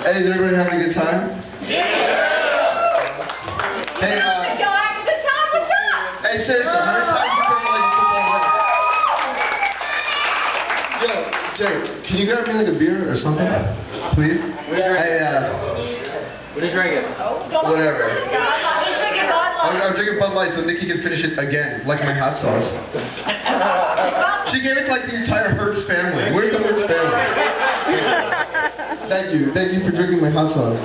Hey, is everybody having a good time? Hey, hey, seriously, how many times have you been to like football? Yo, Jay, can you grab me like a beer or something? Please? Hey, what are you drinking? Whatever. He's drinking Bud Light. I'm drinking Bud Light so Nikki can finish it again, like my hot sauce. She gave it to like the entire Hertz family. Where's the Hertz family? Thank you for drinking my hot sauce.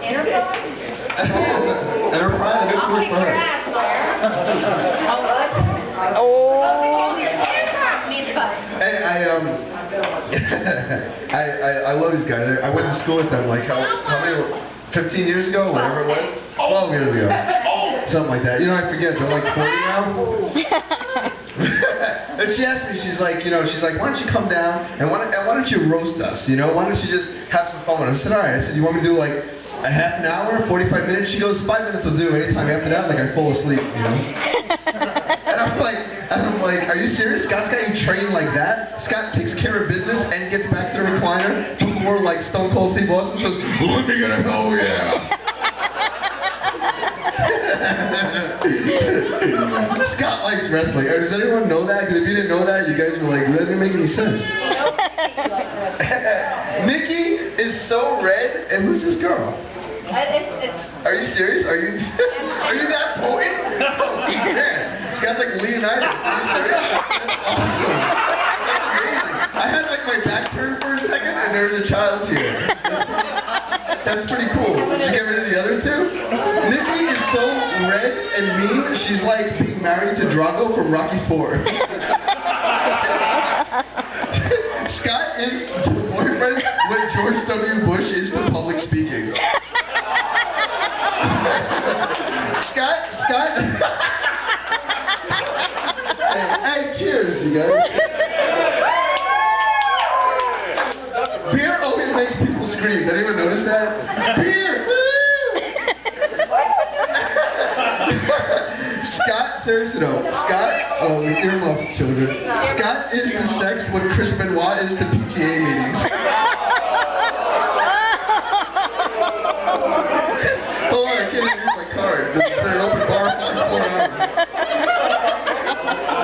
Enterprise? Enterprise? This works for her. Hey, I love these guys. I went to school with them like how many, 15 years ago, whatever it was? 12 years ago. Something like that. You know, I forget, they're like 40 now. And she asked me, she's like, why don't you come down and why don't you roast us, Why don't you just have some fun with us? I said, all right. I said, you want me to do like a half an hour, 45 minutes? She goes, 5 minutes will do. Anytime after that, like I fall asleep, And I'm like, are you serious? Scott's got you trained like that? Scott takes care of business and gets back to the recliner before like Stone Cold Steve Austin says, look at it, oh yeah. Scott likes wrestling. Does anyone know that? Because if you didn't know that, you guys were like, that doesn't make any sense. Nikki is so red, and who's this girl? Are you serious? Are you that potent? Oh, man. Scott's like Leonidas. Are you serious? That's awesome. That's amazing. I had like my back turned for a second, and there was a child here. That's pretty cool. Did you get rid of the other two? Nikki is so red and mean, she's like being married to Drago from Rocky IV. Scott is to boyfriend what George W. Bush is to public speaking. Scott. Hey, cheers, you guys. Beer always makes people scream. Did anyone notice that? Beer! Woo! Scott, seriously though, earmuffs, children. Scott is the sex what Chris Benoit is to PTA meetings. Hold on, I can't even read my card. There's an open bar for 4 hours.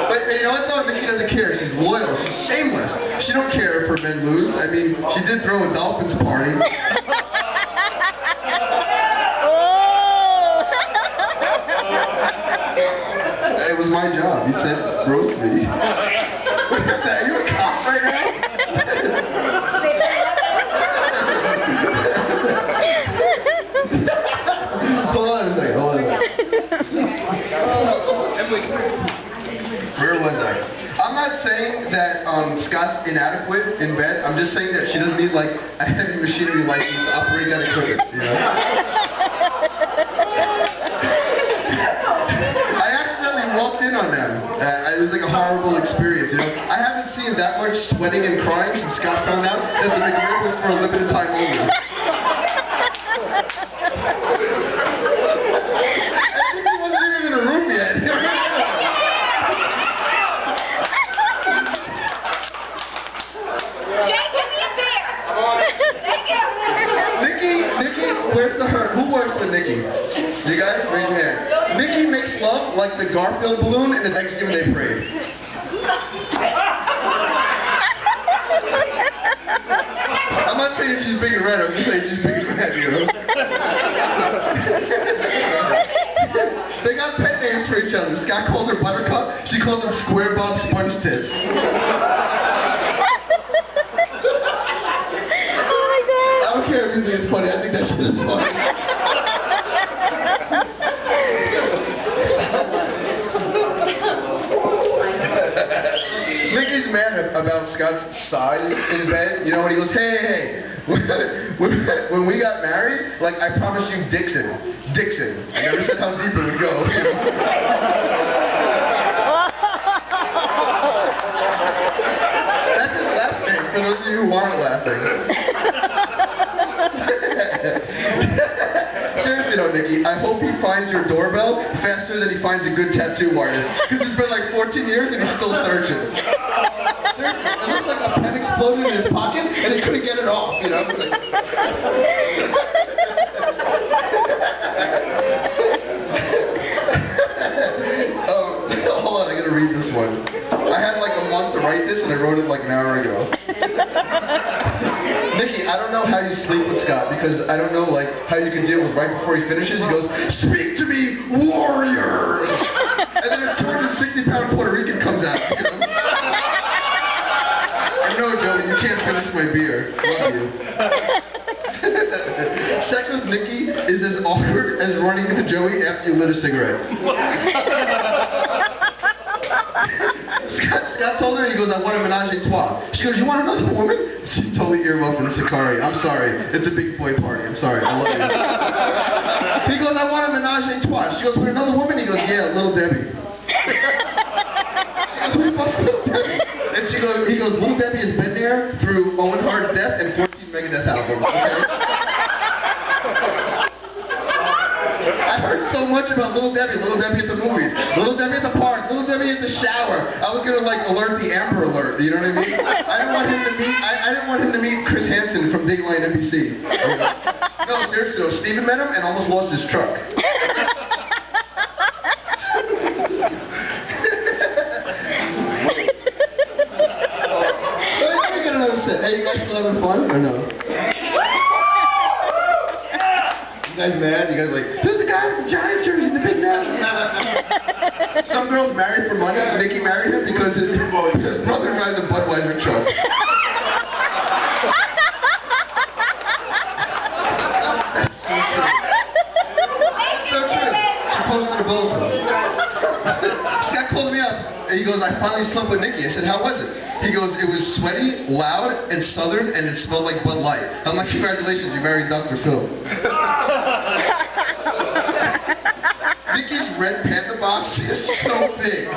But you know what though? Nikki doesn't care. She's loyal. She's shameless. She don't care if her men lose. I mean, she did throw a Dolphins party. It was my job. You said roast me. What is that? Are you a cop right now? Hold on a second. Where was I? I'm not saying that Scott's inadequate in bed. I'm just saying that she doesn't need like a heavy machinery license to operate that equipment, I accidentally walked in on them. It was like a horrible experience, I haven't seen that much sweating and crying since Scott found out that the McRib was for a limited time only. I think he wasn't even in the room yet. Nikki, where's the hurt? Who works with Nikki? You guys, raise your hand. Nikki makes love like the Garfield balloon in the Thanksgiving Day parade. I'm not saying she's big and red, I'm just saying she's big and red, They got pet names for each other. Scott calls her Buttercup, she calls him Square Bob Sponge Tits. I don't care if you think it's funny, I think that shit is funny. Nikki's mad about Scott's size in bed, when he goes, hey, when we got married, like, I promised you Dixon. I never said how deep it would go, That's his last name, for those of you who aren't laughing. Seriously though, Nikki, I hope he finds your doorbell faster than he finds a good tattoo artist. Because it's been like 14 years and he's still searching. Seriously, it looks like a pen exploded in his pocket and he couldn't get it off, Nikki, I don't know how you sleep with Scott because I don't know like how you can deal with right before he finishes. He goes, "Speak to me, warriors!" And then a 260-pound Puerto Rican comes out. You know? No, Joey, you can't finish my beer. Love you. Sex with Nikki is as awkward as running into Joey after you lit a cigarette. Scott told her, he goes, "I want a menage a trois." She goes, "You want another woman?" She's totally earmuffed in a Sakari. "I'm sorry. It's a big boy party. I'm sorry. I love you." He goes, "I want a menage a trois." She goes, "For another woman?" He goes, "Yeah, Little Debbie." She goes, "Who the fuck's Little Debbie?" And he goes, "Little Debbie has been there through Owen Hart's death and 14 Megadeth albums, okay?" I heard so much about Little Debbie at the movies, Little Debbie at the park, Little Debbie at the shower. I was gonna like alert the Amber Alert, you know what I mean? I didn't want him to meet Chris Hansen from Dateline NBC. No, seriously though, Steven met him and almost lost his truck. Let me get another set. Hey, you guys still having fun or no? You guys mad? You guys like, "Who's the guy with the giant jersey, the big nose?" Some girls married for money. Nikki married him because his brother drives a Budweiser truck. That's so true. So true. She posted a bulletin. Scott called me up and he goes, "I finally slept with Nikki." I said, "How was it?" He goes, "It was sweaty, loud, and southern, and it smelled like Bud Light." I'm like, "Congratulations, you married Dr. Phil." Nikki's red panda box is so big.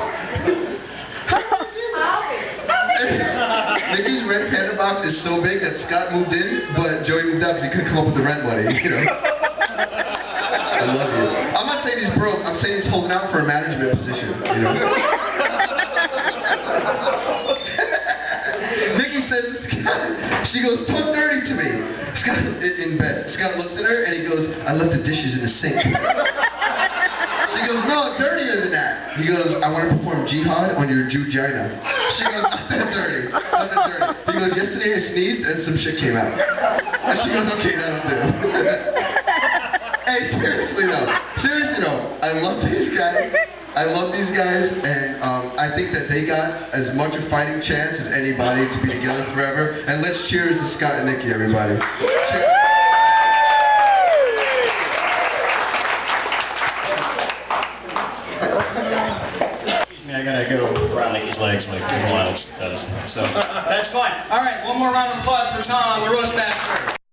Nikki's red panda box is so big that Scott moved in, but Joey moved out because he couldn't come up with the rent money, you know. I love you. I'm not saying he's broke, I'm saying he's holding out for a management position, you know. Nikki says, Scott, she goes, "Talk dirty to me." Scott, in bed, Scott looks at her and he goes, "I left the dishes in the sink." She goes, "No, dirtier than that." He goes, "I want to perform jihad on your Jugina." She goes, "Not that dirty, not that dirty." He goes, "Yesterday I sneezed and some shit came out." And she goes, "Okay, that'll do." Hey, seriously though, I love these guys. And I think that they got as much a fighting chance as anybody to be together forever. And let's cheers to Scott and Nikki, everybody. Cheers. I gotta go around Nikki's legs like everyone else does. So that's fine. All right, one more round of applause for Tom, the roast master.